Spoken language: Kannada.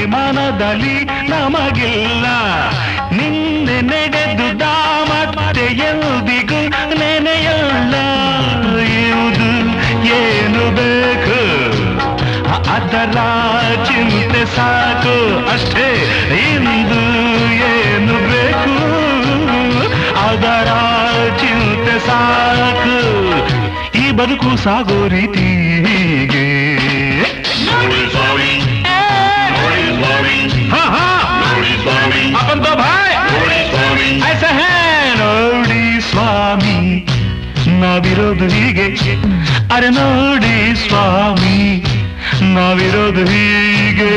ಮನದಲ್ಲಿ ನಮಗಿಲ್ಲ ನಿನ್ನೆ ನಡೆದುದ ಮತ್ತೆ ಎಂದಿಗೂ ನೆನೆಯಲ್ಲ ಇವುದು ಏನು ಬೇಕು ಅದರ ಚಿಂತೆ ಸಾಕು ಅಷ್ಟೇ ಇಂದು ಏನು ಬೇಕು ಅದರ ಚಿಂತೆ ಸಾಕು ಈ ಬದುಕು ಸಾಗೋ ರೀತಿಗೆ अपन तो भाई ऐसा है ನೋಡಿ ಸ್ವಾಮಿ ನಾವಿರೋದು ಹೀಗೆ ಅರೆ ನೋಡಿ ಸ್ವಾಮಿ ನಾವಿರೋದು ಹೀಗೆ